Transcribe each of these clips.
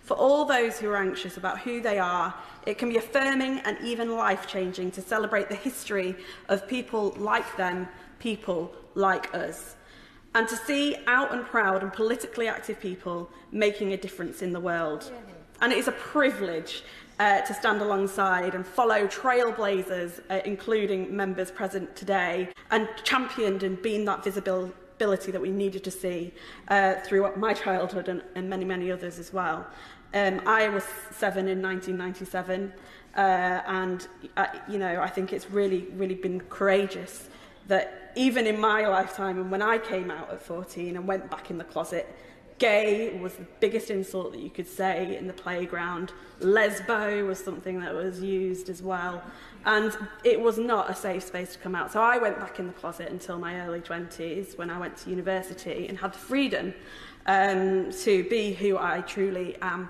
For all those who are anxious about who they are, it can be affirming and even life-changing to celebrate the history of people like them, people like us, and to see out and proud and politically active people making a difference in the world. And it is a privilege to stand alongside and follow trailblazers, including members present today, and championed and been that visibility that we needed to see throughout my childhood and many, many others as well. I was 7 in 1997, and you know, I think it's really, really been courageous that even in my lifetime, and when I came out at 14 and went back in the closet, gay was the biggest insult that you could say in the playground. Lesbo was something that was used as well. And it was not a safe space to come out. So I went back in the closet until my early 20s when I went to university and had the freedom to be who I truly am.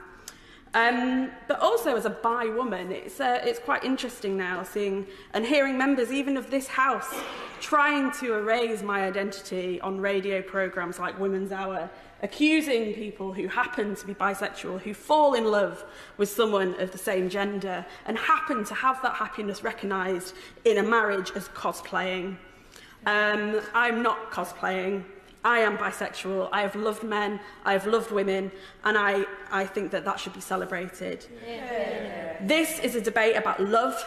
But also as a bi woman, it's quite interesting now seeing and hearing members even of this house trying to erase my identity on radio programmes like Women's Hour, accusing people who happen to be bisexual, who fall in love with someone of the same gender and happen to have that happiness recognised in a marriage as cosplaying. I'm not cosplaying. I am bisexual. I have loved men, I have loved women, and I think that that should be celebrated. Yeah. This is a debate about love.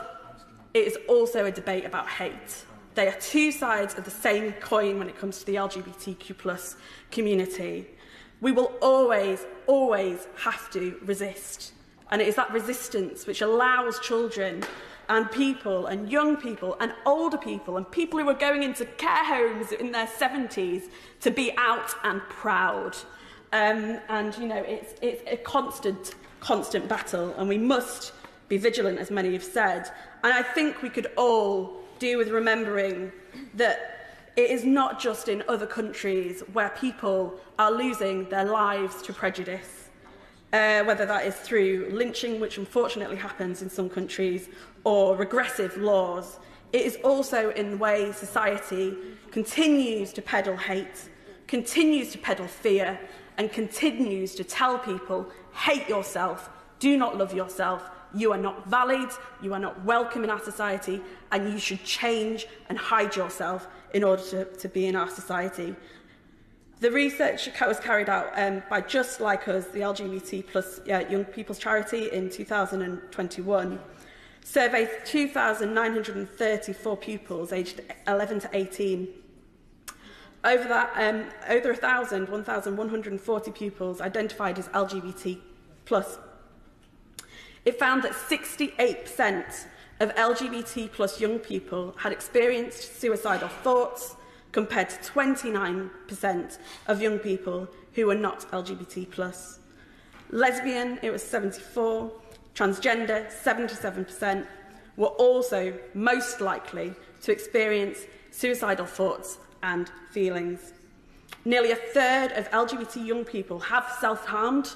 It is also a debate about hate. They are two sides of the same coin when it comes to the LGBTQ+ community. We will always, always have to resist. And it is that resistance which allows children and people and young people and older people and people who are going into care homes in their 70s to be out and proud. And, you know, it's a constant battle, and we must be vigilant, as many have said. And I think we could all do with remembering that it is not just in other countries where people are losing their lives to prejudice, whether that is through lynching, which unfortunately happens in some countries, or regressive laws. It is also in the way society continues to peddle hate, continues to peddle fear, and continues to tell people, hate yourself, do not love yourself, you are not valid, you are not welcome in our society, and you should change and hide yourself in order to be in our society. The research was carried out by Just Like Us, the LGBT+ young people's charity, in 2021, surveyed 2,934 pupils aged 11 to 18. Over that, over 1,140 pupils identified as LGBT+. It found that 68% of LGBT+ young people had experienced suicidal thoughts, compared to 29% of young people who were not LGBT+. Lesbian, it was 74%, transgender, 77%, were also most likely to experience suicidal thoughts and feelings. Nearly a third of LGBT young people have self-harmed,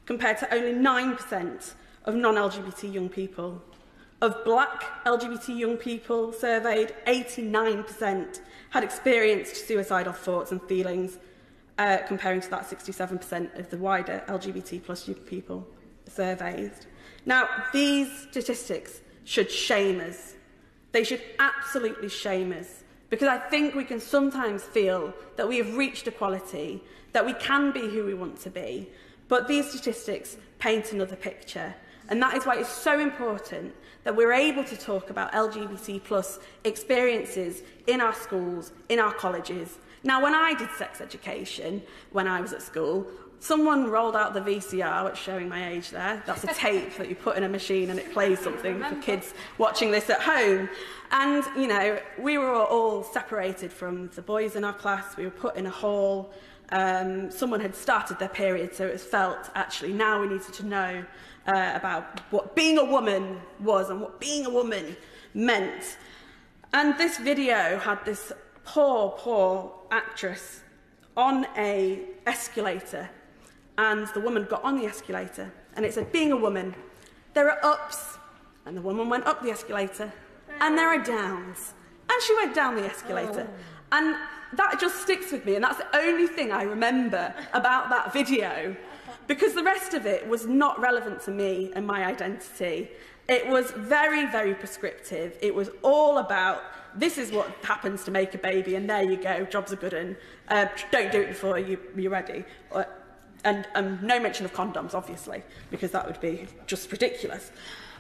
compared to only 9% of non-LGBT young people. Of black LGBT young people surveyed, 89% had experienced suicidal thoughts and feelings, comparing to that 67% of the wider LGBT+ young people surveyed. Now, these statistics should shame us. They should absolutely shame us, because I think we can sometimes feel that we have reached equality, that we can be who we want to be, but these statistics paint another picture. And that is why it's so important that we're able to talk about LGBT+ experiences in our schools, in our colleges. Now, when I did sex education, when I was at school, someone rolled out the VCR, which is showing my age there. That's a tape that you put in a machine and it plays something for kids watching this at home. And, you know, we were all separated from the boys in our class. We were put in a hall. Someone had started their period, so it was felt, actually, now we needed to know about what being a woman was and what being a woman meant. And this video had this poor actress on an escalator, and the woman got on the escalator, and it said, being a woman, there are ups, and the woman went up the escalator, and there are downs, and she went down the escalator. And that just sticks with me, and that's the only thing I remember about that video. because the rest of it was not relevant to me and my identity. It was very, very prescriptive. It was all about, this is what happens to make a baby, and there you go, job's a good one. Don't do it before you're ready. And no mention of condoms, obviously, because that would be just ridiculous.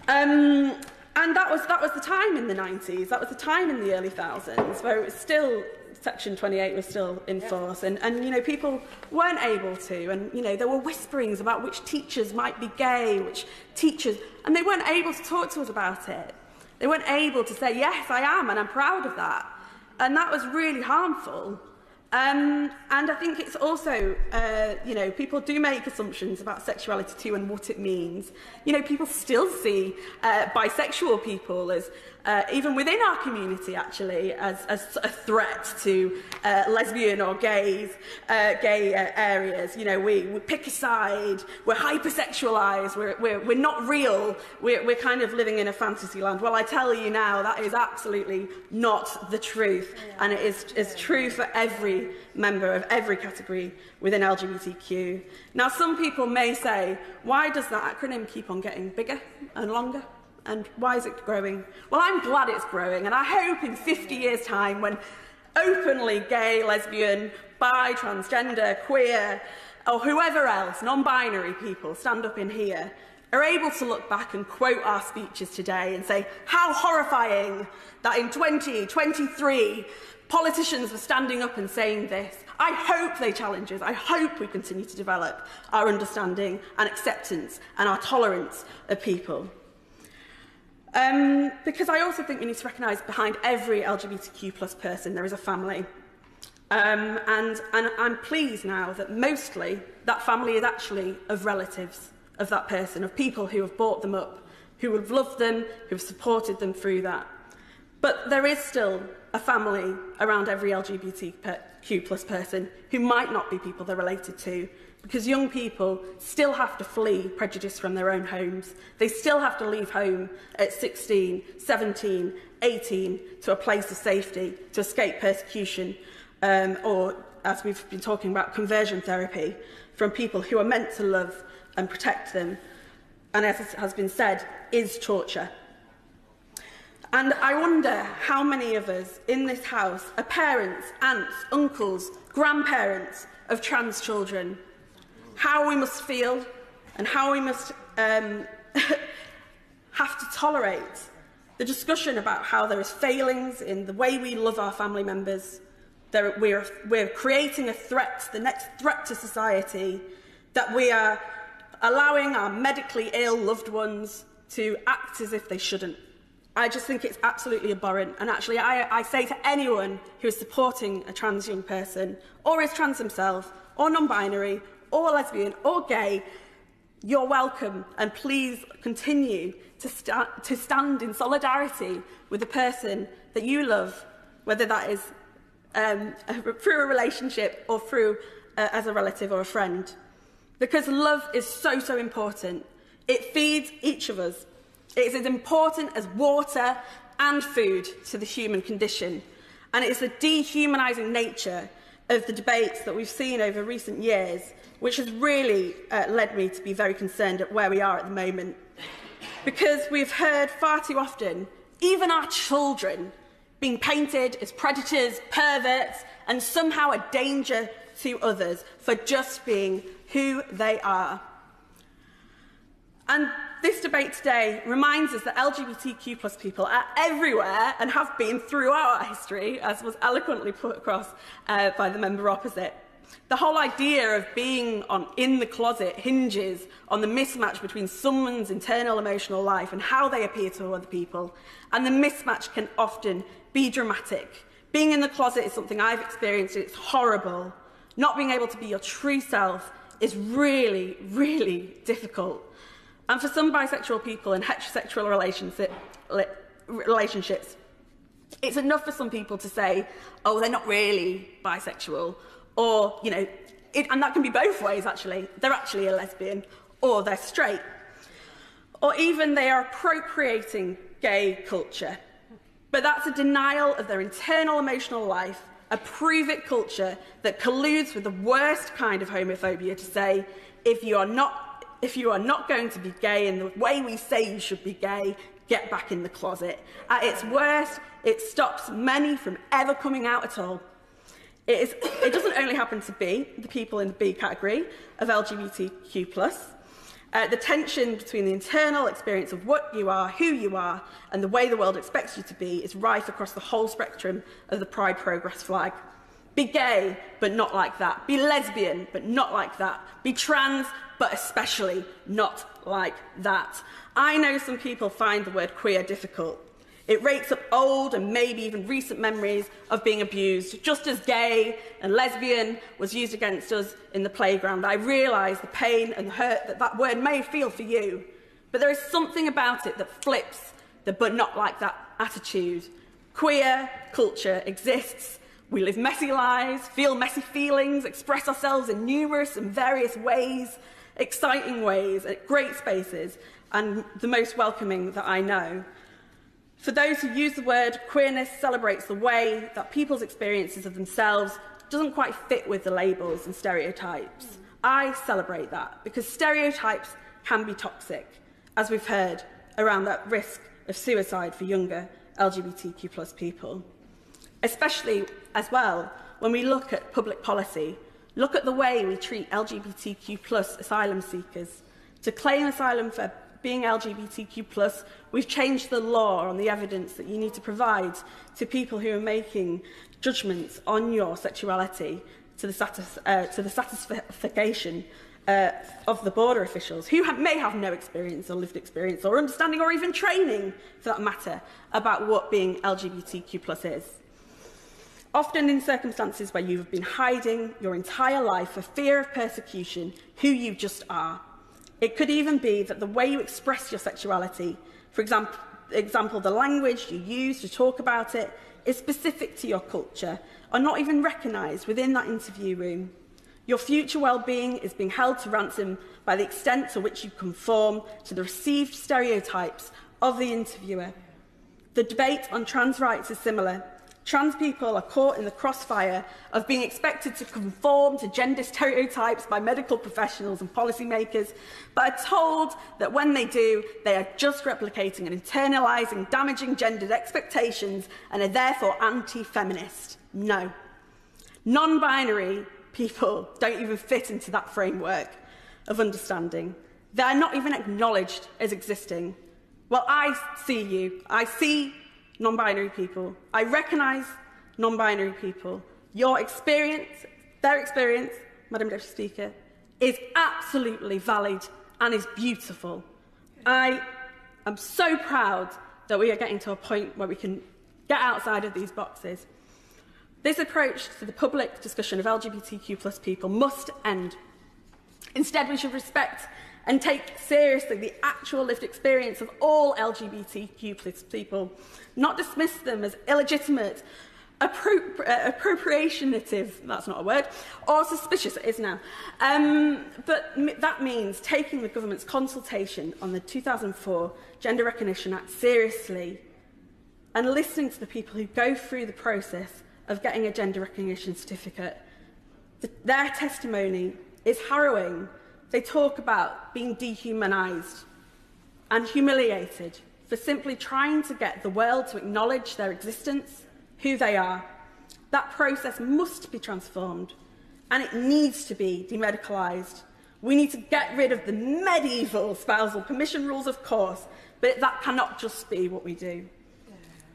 And that was the time in the 90s. That was the time in the early thousands where it was still, Section 28 was still in force, and you know, people weren't able to, and you know, there were whisperings about which teachers might be gay, which teachers, and they weren't able to talk to us about it. They weren't able to say, yes, I am, and I'm proud of that. And that was really harmful. And I think it's also, you know, people do make assumptions about sexuality too and what it means. You know, people still see bisexual people as, even within our community actually, as a threat to lesbian or gay areas. You know, we pick a side, we're hypersexualized, we're not real, we're kind of living in a fantasy land. Well, I tell you now, that is absolutely not the truth, and it is true for every member of every category within LGBTQ. Now, some people may say, why does that acronym keep on getting bigger and longer? And why is it growing? Well, I'm glad it's growing, and I hope in 50 years' time, when openly gay, lesbian, bi, transgender, queer, or whoever else, non-binary people stand up in here, are able to look back and quote our speeches today and say, how horrifying that in 2023 politicians were standing up and saying this. I hope they challenge us. I hope we continue to develop our understanding and acceptance and our tolerance of people. Because I also think we need to recognise behind every LGBTQ plus person there is a family. And I'm pleased now that mostly that family is actually of relatives of that person, of people who have brought them up, who have loved them, who have supported them through that. But there is still a family around every LGBTQ plus person who might not be people they're related to, because young people still have to flee prejudice from their own homes. They still have to leave home at 16, 17, 18 to a place of safety to escape persecution, or, as we've been talking about, conversion therapy from people who are meant to love and protect them, and as has been said, is torture. And I wonder how many of us in this house are parents, aunts, uncles, grandparents of trans children, how we must feel and how we must have to tolerate the discussion about how there is failings in the way we love our family members, that we're creating a threat, the next threat to society, that we are allowing our medically ill loved ones to act as if they shouldn't. I just think it's absolutely abhorrent. And actually, I say to anyone who is supporting a trans young person, or is trans himself, or non-binary, or lesbian, or gay, you're welcome, and please continue to stand in solidarity with the person that you love, whether that is through a relationship or through as a relative or a friend. Because love is so, so important. It feeds each of us. It is as important as water and food to the human condition. And it is the dehumanising nature of the debates that we've seen over recent years which has really led me to be very concerned at where we are at the moment. Because we've heard far too often, even our children being painted as predators, perverts, and somehow a danger to others for just being who they are. And this debate today reminds us that LGBTQ plus people are everywhere and have been throughout our history, as was eloquently put across by the member opposite. The whole idea of being in the closet hinges on the mismatch between someone's internal emotional life and how they appear to other people, and the mismatch can often be dramatic. Being in the closet is something I've experienced, it's horrible. Not being able to be your true self is really, really difficult. And for some bisexual people in heterosexual relationships, it's enough for some people to say, oh, they're not really bisexual, or, you know, and that can be both ways, actually. They're actually a lesbian, or they're straight. Or even they are appropriating gay culture. But that's a denial of their internal emotional life a prove-it culture that colludes with the worst kind of homophobia to say, if you are not going to be gay in the way we say you should be gay, get back in the closet. At its worst, it stops many from ever coming out at all. It doesn't only happen to be the people in the B category of LGBTQ+. The tension between the internal experience of what you are, who you are, and the way the world expects you to be is rife across the whole spectrum of the Pride Progress flag. Be gay, but not like that. Be lesbian, but not like that. Be trans, but especially not like that. I know some people find the word queer difficult. It rakes up old and maybe even recent memories of being abused, just as gay and lesbian was used against us in the playground. I realise the pain and the hurt that that word may feel for you, but there is something about it that flips the but not like that attitude. Queer culture exists. We live messy lives, feel messy feelings, express ourselves in numerous and various ways, exciting ways, at great spaces, and the most welcoming that I know. For those who use the word, queerness celebrates the way that people's experiences of themselves doesn't quite fit with the labels and stereotypes. I celebrate that because stereotypes can be toxic, as we've heard, around that risk of suicide for younger LGBTQ+ people. Especially, as well, when we look at public policy, look at the way we treat LGBTQ+ asylum seekers. To claim asylum for being LGBTQ+, we've changed the law on the evidence that you need to provide to people who are making judgments on your sexuality to the satisfaction of the border officials, who may have no experience or lived experience or understanding or even training, for that matter, about what being LGBTQ+ is. Often in circumstances where you have been hiding your entire life for fear of persecution, who you just are. It could even be that the way you express your sexuality, for example, the language you use to talk about it, is specific to your culture, are not even recognised within that interview room. Your future well-being is being held to ransom by the extent to which you conform to the received stereotypes of the interviewer. The debate on trans rights is similar. Trans people are caught in the crossfire of being expected to conform to gender stereotypes by medical professionals and policymakers, but are told that when they do, they are just replicating and internalising damaging gendered expectations and are therefore anti-feminist. No. Non-binary people don't even fit into that framework of understanding. They're not even acknowledged as existing. Well, I see you. I see non-binary people. I recognise non-binary people. Your experience, their experience, Madam Deputy Speaker, is absolutely valid and is beautiful. I am so proud that we are getting to a point where we can get outside of these boxes. This approach to the public discussion of LGBTQ+ people must end. Instead, we should respect and take seriously the actual lived experience of all LGBTQ+ people, not dismiss them as illegitimate, appropriationative, that's not a word, or suspicious, it is now. But that means taking the government's consultation on the 2004 Gender Recognition Act seriously and listening to the people who go through the process of getting a gender recognition certificate. Their testimony is harrowing. They talk about being dehumanised and humiliated for simply trying to get the world to acknowledge their existence, who they are. That process must be transformed, and it needs to be demedicalised. We need to get rid of the medieval spousal permission rules, of course, but that cannot just be what we do.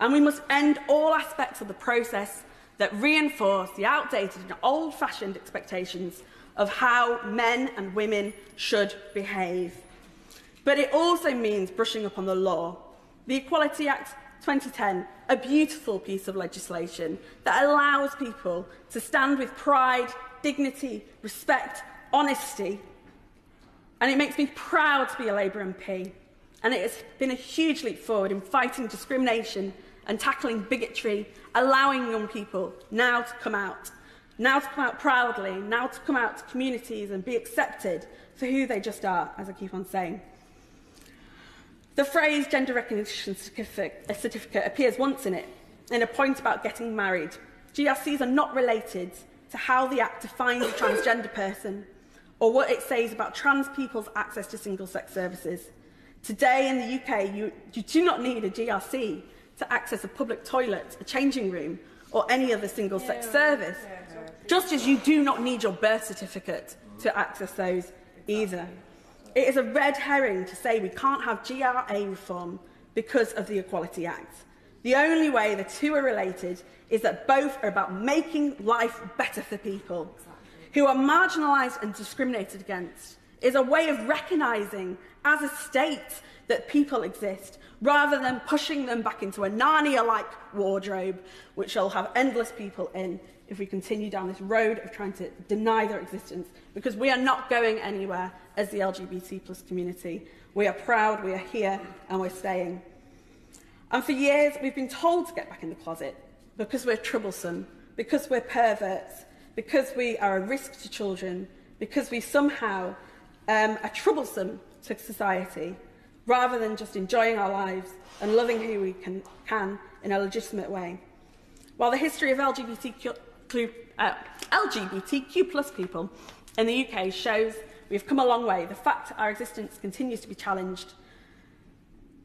And we must end all aspects of the process that reinforce the outdated and old-fashioned expectations of how men and women should behave. But it also means brushing up on the law. The Equality Act 2010, a beautiful piece of legislation that allows people to stand with pride, dignity, respect, honesty. And it makes me proud to be a Labour MP. And it has been a huge leap forward in fighting discrimination and tackling bigotry, allowing young people now to come out proudly, now to come out to communities and be accepted for who they just are, as I keep on saying. The phrase gender recognition certificate appears once in it, in a point about getting married. GRCs are not related to how the Act defines a transgender person or what it says about trans people's access to single-sex services. Today in the UK, you do not need a GRC to access a public toilet, a changing room, or any other single-sex service, just as you do not need your birth certificate to access those either. It is a red herring to say we can't have GRA reform because of the Equality Act. The only way the two are related is that both are about making life better for people who are marginalised and discriminated against. It is a way of recognising as a state that people exist, rather than pushing them back into a Narnia-like wardrobe, which will have endless people in if we continue down this road of trying to deny their existence, because we are not going anywhere as the LGBT+ community. We are proud, we are here, and we're staying. And for years, we've been told to get back in the closet because we're troublesome, because we're perverts, because we are a risk to children, because we somehow are troublesome to society, rather than just enjoying our lives and loving who we can in a legitimate way. While the history of LGBTQ+ people in the UK shows we've come a long way, the fact our existence continues to be challenged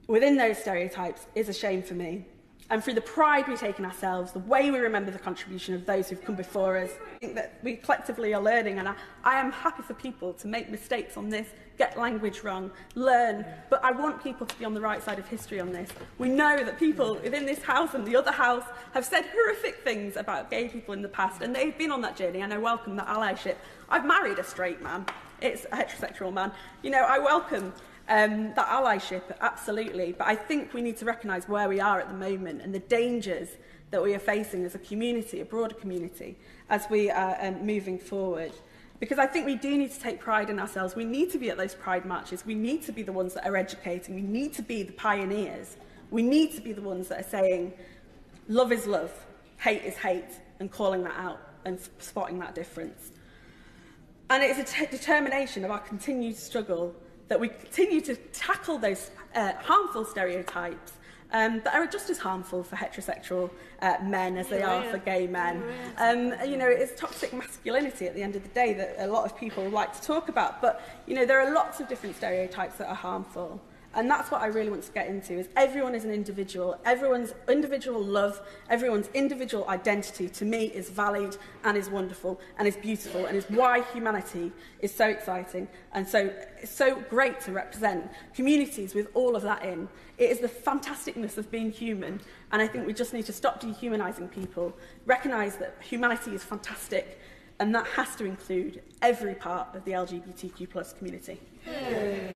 within those stereotypes is a shame for me. And through the pride we take in ourselves, the way we remember the contribution of those who've come before us, I think that we collectively are learning, and I am happy for people to make mistakes on this, get language wrong, learn, but I want people to be on the right side of history on this. We know that people within this house and the other house have said horrific things about gay people in the past, and they've been on that journey, and I welcome that allyship. I've married a straight man. It's a heterosexual man. You know, I welcome that allyship, absolutely, but I think we need to recognise where we are at the moment and the dangers that we are facing as a community, a broader community, as we are moving forward. Because I think we do need to take pride in ourselves. We need to be at those pride marches. We need to be the ones that are educating. We need to be the pioneers. We need to be the ones that are saying, love is love, hate is hate, and calling that out and spotting that difference. And it is a determination of our continued struggle that we continue to tackle those harmful stereotypes that are just as harmful for heterosexual men as they are for gay men. You know, it's toxic masculinity at the end of the day that a lot of people like to talk about, but you know, there are lots of different stereotypes that are harmful. And that's what I really want to get into, is everyone is an individual. Everyone's individual love, everyone's individual identity, to me, is valid and is wonderful and is beautiful and is why humanity is so exciting. And so it's so great to represent communities with all of that in. It is the fantasticness of being human. And I think we just need to stop dehumanising people, recognise that humanity is fantastic, and that has to include every part of the LGBTQ+ community.